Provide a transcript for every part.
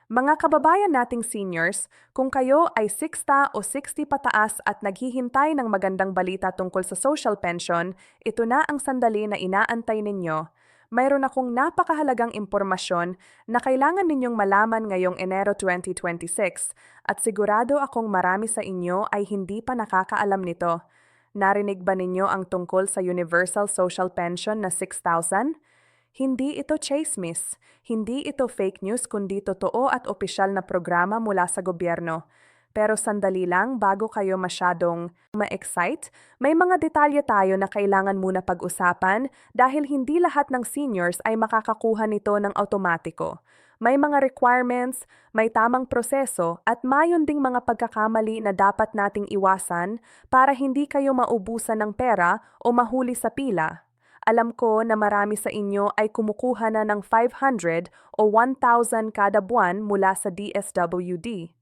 Mga kababayan nating seniors, kung kayo ay 60 o 60 pataas at naghihintay ng magandang balita tungkol sa social pension, ito na ang sandali na inaantay ninyo. Mayroon akong napakahalagang impormasyon na kailangan ninyong malaman ngayong Enero 2026 at sigurado akong marami sa inyo ay hindi pa nakakaalam nito. Narinig ba ninyo ang tungkol sa Universal Social Pension na 6,000? Hindi ito chismis, hindi ito fake news kundi totoo at opisyal na programa mula sa gobyerno. Pero sandali lang bago kayo masyadong ma-excite, may mga detalye tayo na kailangan muna pag-usapan dahil hindi lahat ng seniors ay makakakuha nito ng automatiko. May mga requirements, may tamang proseso at mayon ding mga pagkakamali na dapat nating iwasan para hindi kayo maubusan ng pera o mahuli sa pila. Alam ko na marami sa inyo ay kumukuha na ng 500 o 1,000 kada buwan mula sa DSWD.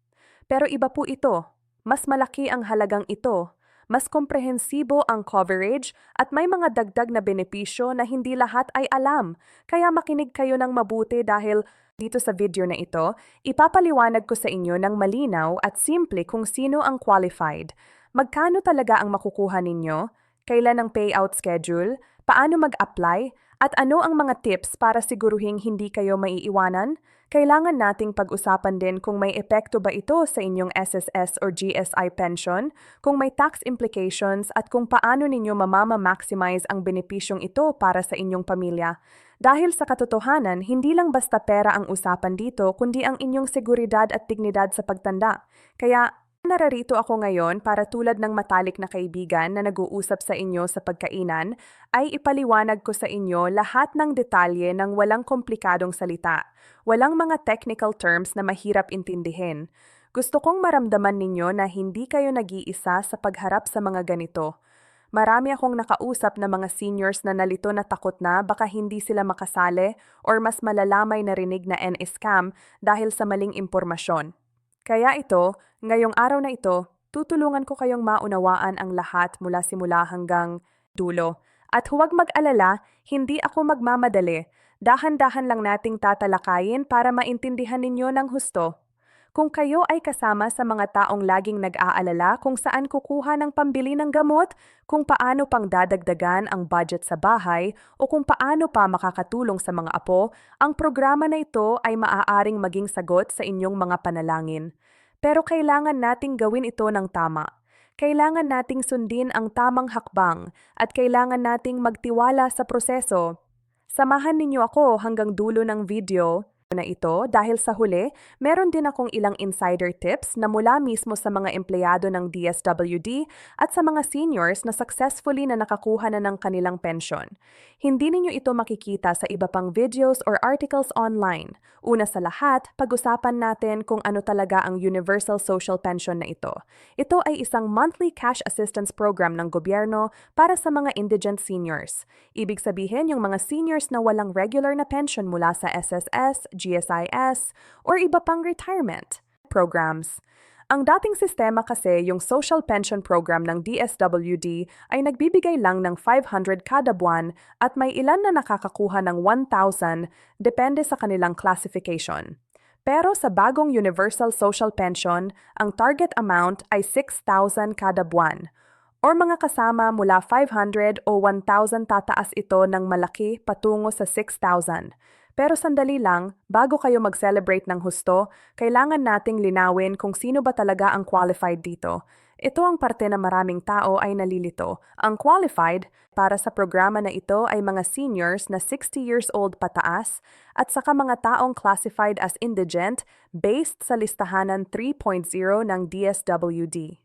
Pero iba po ito. Mas malaki ang halagang ito. Mas komprehensibo ang coverage at may mga dagdag na benepisyo na hindi lahat ay alam. Kaya makinig kayo ng mabuti dahil dito sa video na ito, ipapaliwanag ko sa inyo ng malinaw at simple kung sino ang qualified. Magkano talaga ang makukuha ninyo? Kailan ang payout schedule? Paano mag-apply? At ano ang mga tips para siguruhing hindi kayo maiiwanan? Kailangan nating pag-usapan din kung may epekto ba ito sa inyong SSS or GSI pension, kung may tax implications at kung paano ninyo mamama-maximize ang benepisyong ito para sa inyong pamilya. Dahil sa katotohanan, hindi lang basta pera ang usapan dito kundi ang inyong seguridad at dignidad sa pagtanda. Kaya nararito ako ngayon para tulad ng matalik na kaibigan na nag-uusap sa inyo sa pagkainan, ay ipaliwanag ko sa inyo lahat ng detalye ng walang komplikadong salita, walang mga technical terms na mahirap intindihin. Gusto kong maramdaman ninyo na hindi kayo nag-iisa sa pagharap sa mga ganito. Marami akong nakausap na mga seniors na nalito na takot na baka hindi sila makasali or mas malalamay na rinig na N-scam dahil sa maling impormasyon. Kaya ito, ngayong araw na ito, tutulungan ko kayong maunawaan ang lahat mula simula hanggang dulo. At huwag mag-alala, hindi ako magmamadali. Dahan-dahan lang nating tatalakayin para maintindihan ninyo ng husto. Kung kayo ay kasama sa mga taong laging nag-aalala kung saan kukuha ng pambili ng gamot, kung paano pang dadagdagan ang budget sa bahay, o kung paano pa makakatulong sa mga apo, ang programa na ito ay maaaring maging sagot sa inyong mga panalangin. Pero kailangan nating gawin ito ng tama. Kailangan nating sundin ang tamang hakbang at kailangan nating magtiwala sa proseso. Samahan ninyo ako hanggang dulo ng video na ito dahil sa huli, meron din akong ilang insider tips na mula mismo sa mga empleyado ng DSWD at sa mga seniors na successfully na nakakuha na ng kanilang pensyon. Hindi ninyo ito makikita sa iba pang videos or articles online. Una sa lahat, pag-usapan natin kung ano talaga ang Universal Social Pension na ito. Ito ay isang monthly cash assistance program ng gobyerno para sa mga indigent seniors. Ibig sabihin yung mga seniors na walang regular na pension mula sa SSS, GSIS, or iba pang retirement programs. Ang dating sistema kasi, yung Social Pension Program ng DSWD ay nagbibigay lang ng 500 kada buwan at may ilan na nakakakuha ng 1,000 depende sa kanilang classification. Pero sa bagong Universal Social Pension, ang target amount ay 6,000 kada buwan. Or mga kasama mula 500 o 1,000 tataas ito ng malaki patungo sa 6,000. Pero sandali lang, bago kayo mag-celebrate ng husto, kailangan nating linawin kung sino ba talaga ang qualified dito. Ito ang parte na maraming tao ay nalilito. Ang qualified para sa programa na ito ay mga seniors na 60 years old pataas at saka mga taong classified as indigent based sa listahanan 3.0 ng DSWD.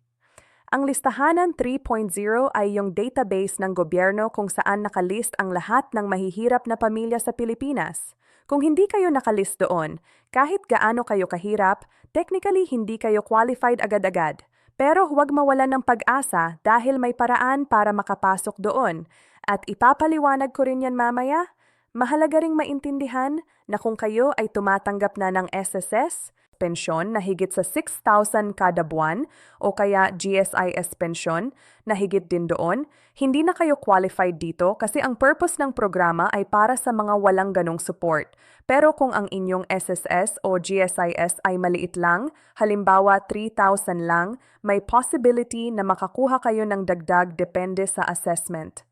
Ang listahanan 3.0 ay yung database ng gobyerno kung saan nakalist ang lahat ng mahihirap na pamilya sa Pilipinas. Kung hindi kayo nakalist doon, kahit gaano kayo kahirap, technically hindi kayo qualified agad-agad. Pero huwag mawalan ng pag-asa dahil may paraan para makapasok doon. At ipapaliwanag ko rin yan mamaya. Mahalaga ring maintindihan na kung kayo ay tumatanggap na ng SSS, pensyon na higit sa 6,000 kada buwan o kaya GSIS pensyon na higit din doon, hindi na kayo qualified dito kasi ang purpose ng programa ay para sa mga walang ganong support. Pero kung ang inyong SSS o GSIS ay maliit lang, halimbawa 3,000 lang, may possibility na makakuha kayo ng dagdag depende sa assessment.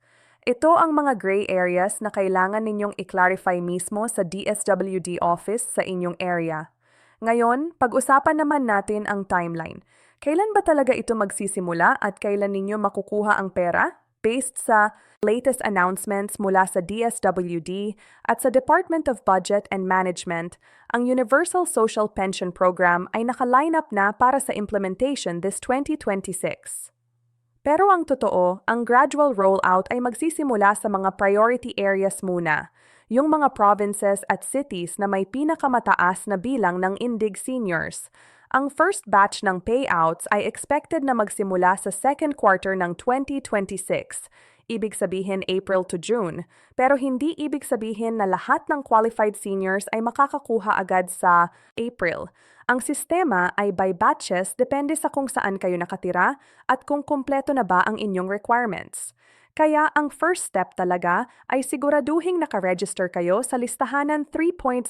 Ito ang mga gray areas na kailangan ninyong i-clarify mismo sa DSWD office sa inyong area. Ngayon, pag-usapan naman natin ang timeline. Kailan ba talaga ito magsisimula at kailan ninyo makukuha ang pera? Based sa latest announcements mula sa DSWD at sa Department of Budget and Management, ang Universal Social Pension Program ay naka-line up na para sa implementation this 2026. Pero ang totoo, ang gradual rollout ay magsisimula sa mga priority areas muna, yung mga provinces at cities na may pinakamataas na bilang ng indig seniors. Ang first batch ng payouts ay expected na magsimula sa second quarter ng 2026, ibig sabihin April to June, pero hindi ibig sabihin na lahat ng qualified seniors ay makakakuha agad sa April. Ang sistema ay by batches depende sa kung saan kayo nakatira at kung kumpleto na ba ang inyong requirements. Kaya ang first step talaga ay siguraduhing nakaregister kayo sa listahanan 3.0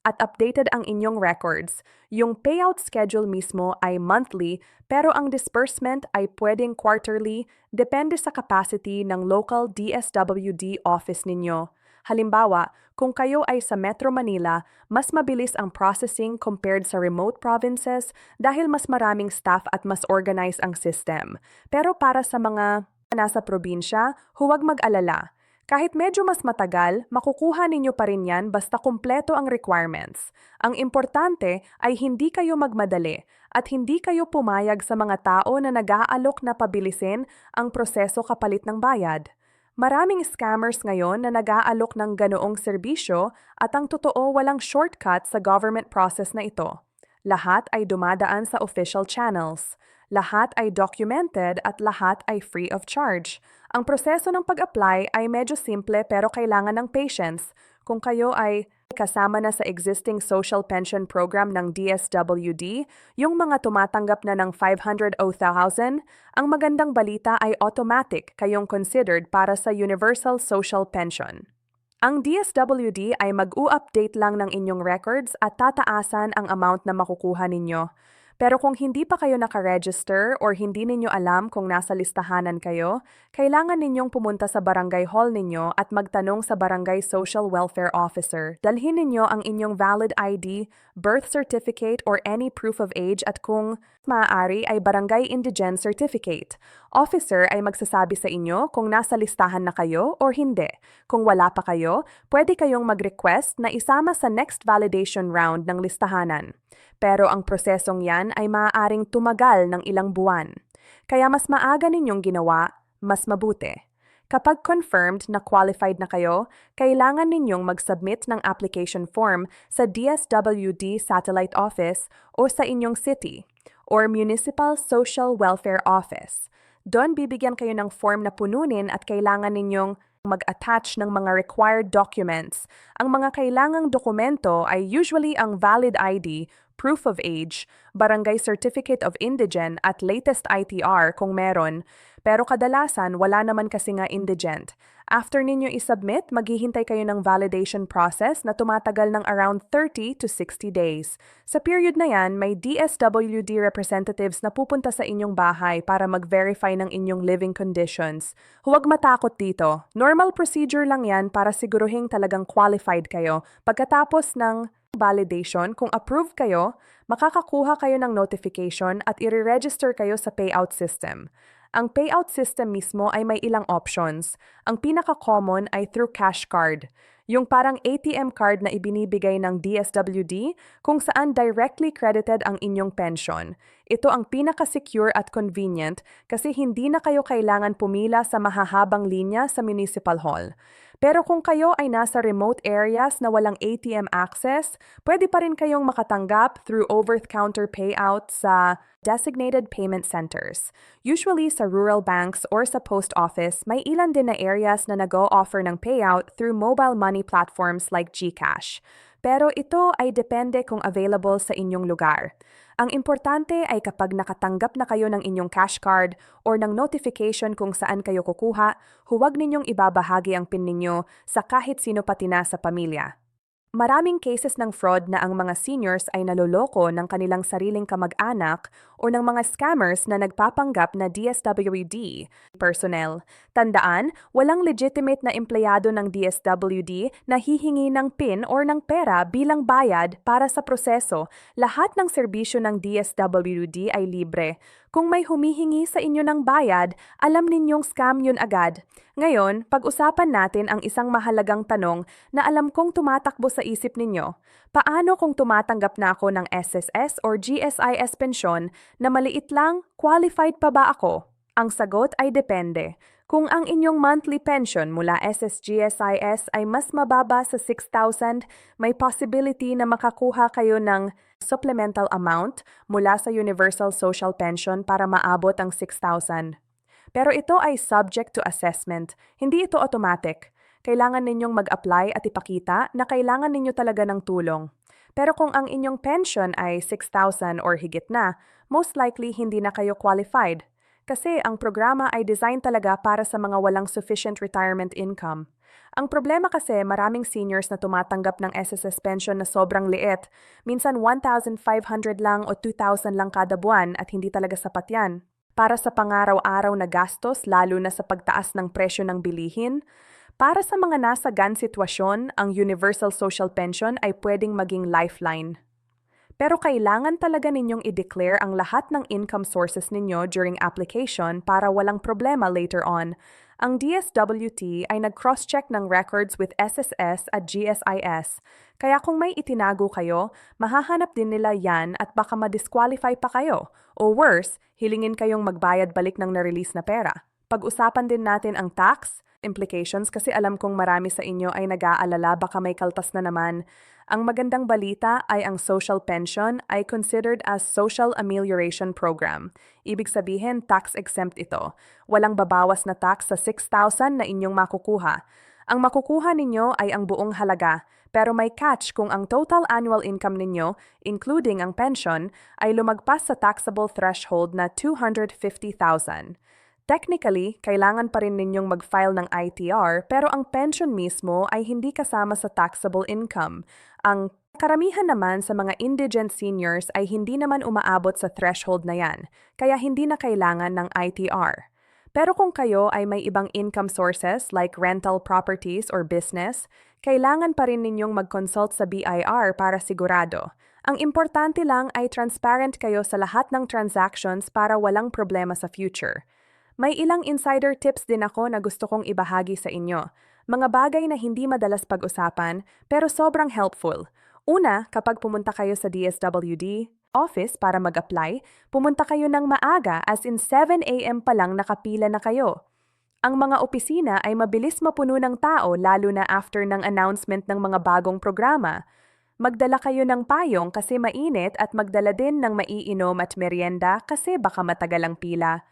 at updated ang inyong records. Yung payout schedule mismo ay monthly pero ang disbursement ay pwedeng quarterly depende sa capacity ng local DSWD office ninyo. Halimbawa, kung kayo ay sa Metro Manila, mas mabilis ang processing compared sa remote provinces dahil mas maraming staff at mas organized ang system. Pero para sa mga nasa probinsya, huwag mag-alala. Kahit medyo mas matagal, makukuha ninyo pa rin yan basta kumpleto ang requirements. Ang importante ay hindi kayo magmadali at hindi kayo pumayag sa mga tao na nag-aalok na pabilisin ang proseso kapalit ng bayad. Maraming scammers ngayon na nag-aalok ng ganoong serbisyo at ang totoo walang shortcut sa government process na ito. Lahat ay dumadaan sa official channels. Lahat ay documented at lahat ay free of charge. Ang proseso ng pag-apply ay medyo simple pero kailangan ng patience. Kung kayo ay kasama na sa existing social pension program ng DSWD, yung mga tumatanggap na ng 500 o 1,000, ang magandang balita ay automatic kayong considered para sa Universal Social Pension. Ang DSWD ay mag-u-update lang ng inyong records at tataasan ang amount na makukuha ninyo. Pero kung hindi pa kayo nakaregister or hindi ninyo alam kung nasa listahanan kayo, kailangan ninyong pumunta sa barangay hall ninyo at magtanong sa barangay social welfare officer. Dalhin ninyo ang inyong valid ID, birth certificate or any proof of age at kung maaari ay barangay indigent certificate. Officer ay magsasabi sa inyo kung nasa listahan na kayo or hindi. Kung wala pa kayo, pwede kayong mag-request na isama sa next validation round ng listahanan. Pero ang prosesong yan ay maaaring tumagal ng ilang buwan. Kaya mas maaga ninyong ginawa, mas mabuti. Kapag confirmed na qualified na kayo, kailangan ninyong mag-submit ng application form sa DSWD Satellite Office o sa inyong city or Municipal Social Welfare Office. Doon bibigyan kayo ng form na pununin at kailangan ninyong mag-attach ng mga required documents. Ang mga kailangang dokumento ay usually ang valid ID, proof of age, barangay certificate of indigent at latest ITR kung meron. Pero kadalasan wala naman kasi nga indigent. After ninyo isubmit, maghihintay kayo ng validation process na tumatagal ng around 30 to 60 days. Sa period na yan, may DSWD representatives na pupunta sa inyong bahay para mag-verify ng inyong living conditions. Huwag matakot dito. Normal procedure lang yan para siguruhin talagang qualified kayo. Pagkatapos ng validation, kung approved kayo, makakakuha kayo ng notification at i-register kayo sa payout system. Ang payout system mismo ay may ilang options. Ang pinaka-common ay through cash card. Yung parang ATM card na ibinibigay ng DSWD kung saan directly credited ang inyong pension. Ito ang pinaka-secure at convenient kasi hindi na kayo kailangan pumila sa mahahabang linya sa municipal hall. Pero kung kayo ay nasa remote areas na walang ATM access, pwede pa rin kayong makatanggap through over-the-counter payout sa designated payment centers. Usually sa rural banks or sa post office, may ilan din na areas na nag-o-offer ng payout through mobile money platforms like GCash. Pero ito ay depende kung available sa inyong lugar. Ang importante ay kapag nakatanggap na kayo ng inyong cash card or ng notification kung saan kayo kukuha, huwag ninyong ibabahagi ang PIN ninyo sa kahit sino pati na sa pamilya. Maraming cases ng fraud na ang mga seniors ay naloloko ng kanilang sariling kamag-anak o ng mga scammers na nagpapanggap na DSWD personnel. Tandaan, walang legitimate na empleyado ng DSWD na hihingi ng PIN or ng pera bilang bayad para sa proseso. Lahat ng serbisyo ng DSWD ay libre. Kung may humihingi sa inyo ng bayad, alam ninyong scam yun agad. Ngayon, pag-usapan natin ang isang mahalagang tanong na alam kong tumatakbo sa isip ninyo. Paano kung tumatanggap na ako ng SSS or GSIS pensyon na maliit lang, qualified pa ba ako? Ang sagot ay depende. Kung ang inyong monthly pension mula SSGSIS ay mas mababa sa 6,000, may possibility na makakuha kayo ng supplemental amount mula sa Universal Social Pension para maabot ang 6,000. Pero ito ay subject to assessment, hindi ito automatic. Kailangan ninyong mag-apply at ipakita na kailangan ninyo talaga ng tulong. Pero kung ang inyong pension ay 6,000 or higit na, most likely hindi na kayo qualified. Kasi ang programa ay design talaga para sa mga walang sufficient retirement income. Ang problema kasi maraming seniors na tumatanggap ng SSS pension na sobrang liit. Minsan 1,500 lang o 2,000 lang kada buwan at hindi talaga sapat yan. Para sa pangaraw-araw na gastos lalo na sa pagtaas ng presyo ng bilihin, para sa mga nasa gan sitwasyon, ang Universal Social Pension ay pwedeng maging lifeline. Pero kailangan talaga ninyong i-declare ang lahat ng income sources ninyo during application para walang problema later on. Ang DSWT ay nag-cross-check ng records with SSS at GSIS. Kaya kung may itinago kayo, mahahanap din nila yan at baka ma-disqualify pa kayo. O worse, hilingin kayong magbayad balik ng na-release na pera. Pag-usapan din natin ang tax implications kasi alam kong marami sa inyo ay nag-aalala baka may kaltas na naman. Ang magandang balita ay ang social pension ay considered as social amelioration program. Ibig sabihin, tax-exempt ito. Walang babawas na tax sa 6,000 na inyong makukuha. Ang makukuha ninyo ay ang buong halaga, pero may catch kung ang total annual income ninyo, including ang pension, ay lumagpas sa taxable threshold na 250,000. Technically, kailangan pa rin ninyong mag-file ng ITR pero ang pension mismo ay hindi kasama sa taxable income. Ang karamihan naman sa mga indigent seniors ay hindi naman umaabot sa threshold na yan, kaya hindi na kailangan ng ITR. Pero kung kayo ay may ibang income sources like rental properties or business, kailangan pa rin ninyong mag-consult sa BIR para sigurado. Ang importante lang ay transparent kayo sa lahat ng transactions para walang problema sa future. May ilang insider tips din ako na gusto kong ibahagi sa inyo. Mga bagay na hindi madalas pag-usapan pero sobrang helpful. Una, kapag pumunta kayo sa DSWD office para mag-apply, pumunta kayo ng maaga as in 7 a.m. pa lang nakapila na kayo. Ang mga opisina ay mabilis mapuno ng tao lalo na after ng announcement ng mga bagong programa. Magdala kayo ng payong kasi mainit at magdala din ng maiinom at merienda kasi baka matagal ang pila.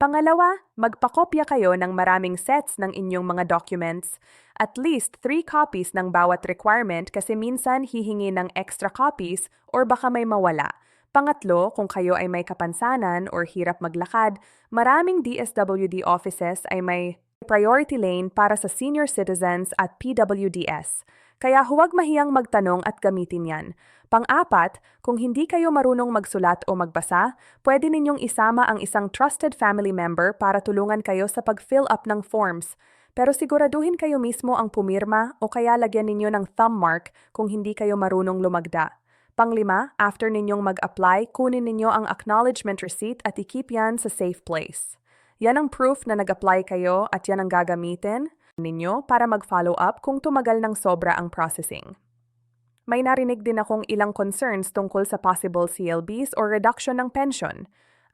Pangalawa, magpakopya kayo ng maraming sets ng inyong mga documents. At least 3 copies ng bawat requirement kasi minsan hihingi ng extra copies or baka may mawala. Pangatlo, kung kayo ay may kapansanan or hirap maglakad, maraming DSWD offices ay may priority lane para sa senior citizens at PWDs. Kaya huwag mahiyang magtanong at gamitin yan. Pang-apat, kung hindi kayo marunong magsulat o magbasa, pwede ninyong isama ang isang trusted family member para tulungan kayo sa pag-fill up ng forms. Pero siguraduhin kayo mismo ang pumirma o kaya lagyan ninyo ng thumb mark kung hindi kayo marunong lumagda. Pang-lima, after ninyong mag-apply, kunin ninyo ang acknowledgement receipt at i-keep yan sa safe place. Yan ang proof na nag-apply kayo at yan ang gagamitin ninyo para mag-follow up kung tumagal ng sobra ang processing. May narinig din akong ilang concerns tungkol sa possible CLBs or reduction ng pension.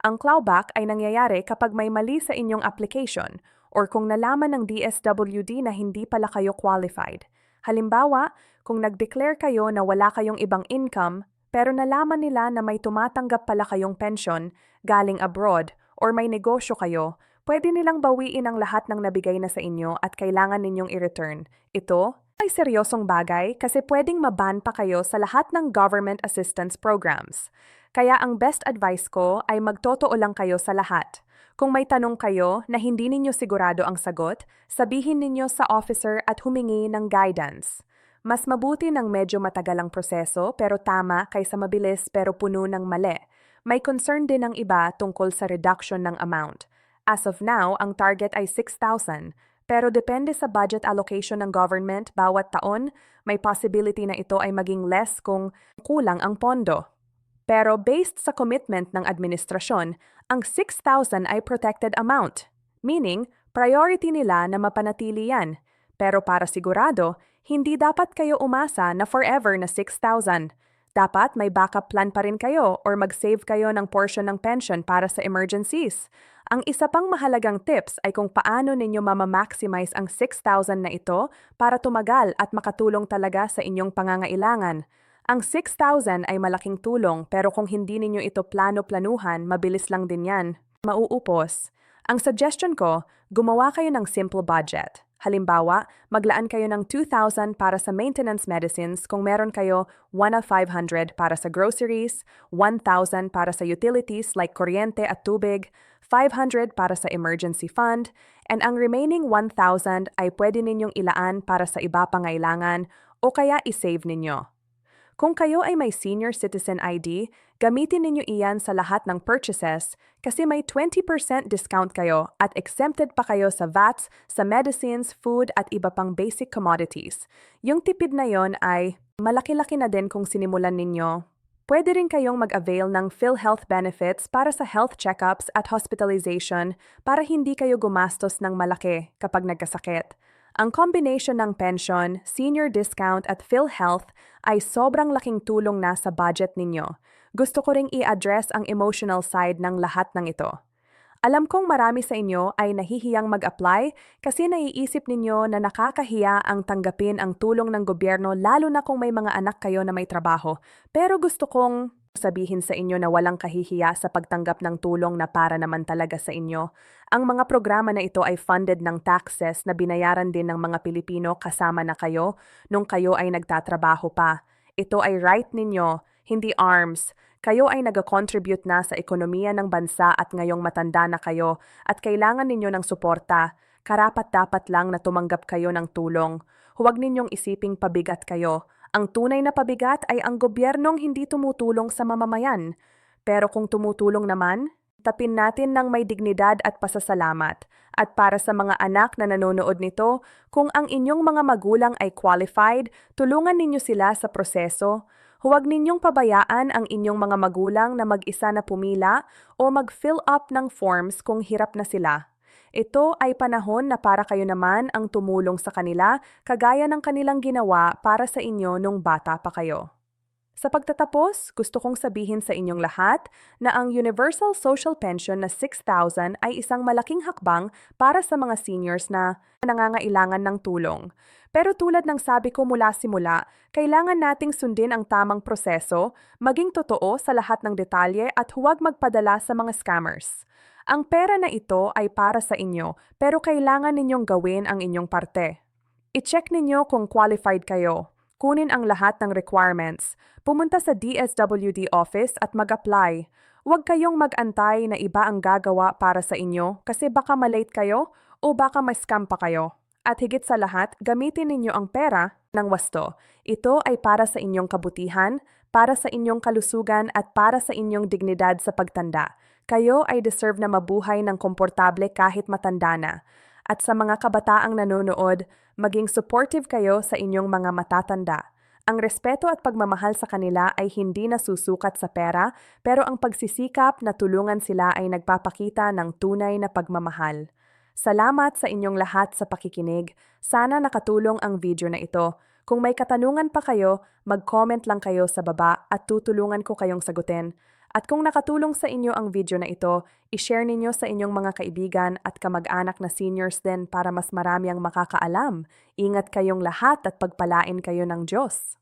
Ang clawback ay nangyayari kapag may mali sa inyong application or kung nalaman ng DSWD na hindi pala kayo qualified. Halimbawa, kung nag-declare kayo na wala kayong ibang income pero nalaman nila na may tumatanggap pala kayong pension galing abroad or may negosyo kayo, pwede nilang bawiin ang lahat ng nabigay na sa inyo at kailangan ninyong i-return. Ito Ay seryosong bagay kasi pwedeng maban pa kayo sa lahat ng government assistance programs. Kaya ang best advice ko ay magtotoo lang kayo sa lahat. Kung may tanong kayo na hindi ninyo sigurado ang sagot, sabihin ninyo sa officer at humingi ng guidance. Mas mabuti ng medyo matagal ang proseso pero tama kaysa mabilis pero puno ng mali. May concern din ang iba tungkol sa reduction ng amount. As of now, ang target ay 6,000. Pero depende sa budget allocation ng government bawat taon, may possibility na ito ay maging less kung kulang ang pondo. Pero based sa commitment ng administrasyon, ang 6,000 ay protected amount. Meaning, priority nila na mapanatili yan. Pero para sigurado, hindi dapat kayo umasa na forever na 6,000. Dapat may backup plan pa rin kayo or mag-save kayo ng portion ng pension para sa emergencies. Ang isa pang mahalagang tips ay kung paano ninyo mamamaximize ang 6,000 na ito para tumagal at makatulong talaga sa inyong pangangailangan. Ang 6,000 ay malaking tulong pero kung hindi ninyo ito plano-planuhan, mabilis lang din yan. Mauupos. Ang suggestion ko, gumawa kayo ng simple budget. Halimbawa, maglaan kayo ng 2,000 para sa maintenance medicines kung meron kayo 1,500 para sa groceries, 1,000 para sa utilities like kuryente at tubig, 500 para sa emergency fund, and ang remaining 1,000 ay pwede ninyong ilaan para sa iba pangailangan o kaya isave ninyo. Kung kayo ay may senior citizen ID, gamitin ninyo iyan sa lahat ng purchases kasi may 20% discount kayo at exempted pa kayo sa VATs, sa medicines, food at iba pang basic commodities. Yung tipid na yon ay malaki-laki na din kung sinimulan ninyo. Pwede rin kayong mag-avail ng PhilHealth benefits para sa health checkups at hospitalization para hindi kayo gumastos ng malaki kapag nagkasakit. Ang combination ng pension, senior discount at PhilHealth ay sobrang laking tulong na sa budget ninyo. Gusto ko ring i-address ang emotional side ng lahat ng ito. Alam kong marami sa inyo ay nahihiyang mag-apply kasi naiisip ninyo na nakakahiya ang tanggapin ang tulong ng gobyerno lalo na kung may mga anak kayo na may trabaho. Pero gusto kong sabihin sa inyo na walang kahihiya sa pagtanggap ng tulong na para naman talaga sa inyo. Ang mga programa na ito ay funded ng taxes na binayaran din ng mga Pilipino kasama na kayo nung kayo ay nagtatrabaho pa. Ito ay right ninyo, hindi arms. Kayo ay nag-contribute na sa ekonomiya ng bansa at ngayong matanda na kayo at kailangan ninyo ng suporta. Karapat-dapat lang na tumanggap kayo ng tulong. Huwag ninyong isiping pabigat kayo. Ang tunay na pabigat ay ang gobyernong hindi tumutulong sa mamamayan. Pero kung tumutulong naman, tapin natin ng may dignidad at pasasalamat. At para sa mga anak na nanonood nito, kung ang inyong mga magulang ay qualified, tulungan ninyo sila sa proseso. Huwag ninyong pabayaan ang inyong mga magulang na mag-isa na pumila o mag-fill up ng forms kung hirap na sila. Ito ay panahon na para kayo naman ang tumulong sa kanila kagaya ng kanilang ginawa para sa inyo nung bata pa kayo. Sa pagtatapos, gusto kong sabihin sa inyong lahat na ang Universal Social Pension na 6,000 ay isang malaking hakbang para sa mga seniors na nangangailangan ng tulong. Pero tulad ng sabi ko mula simula, kailangan nating sundin ang tamang proseso, maging totoo sa lahat ng detalye at huwag magpadala sa mga scammers. Ang pera na ito ay para sa inyo, pero kailangan ninyong gawin ang inyong parte. I-check ninyo kung qualified kayo. Kunin ang lahat ng requirements. Pumunta sa DSWD office at mag-apply. Huwag kayong mag-antay na iba ang gagawa para sa inyo kasi baka malate kayo o baka ma-scam pa kayo. At higit sa lahat, gamitin ninyo ang pera ng wasto. Ito ay para sa inyong kabutihan, para sa inyong kalusugan at para sa inyong dignidad sa pagtanda. Kayo ay deserve na mabuhay ng komportable kahit matanda na. At sa mga kabataang nanonood, maging supportive kayo sa inyong mga matatanda. Ang respeto at pagmamahal sa kanila ay hindi nasusukat sa pera, pero ang pagsisikap na tulungan sila ay nagpapakita ng tunay na pagmamahal. Salamat sa inyong lahat sa pakikinig. Sana nakatulong ang video na ito. Kung may katanungan pa kayo, mag-comment lang kayo sa baba at tutulungan ko kayong sagutin. At kung nakatulong sa inyo ang video na ito, i-share ninyo sa inyong mga kaibigan at kamag-anak na seniors din para mas marami ang makakaalam. Ingat kayong lahat at pagpalain kayo ng Diyos.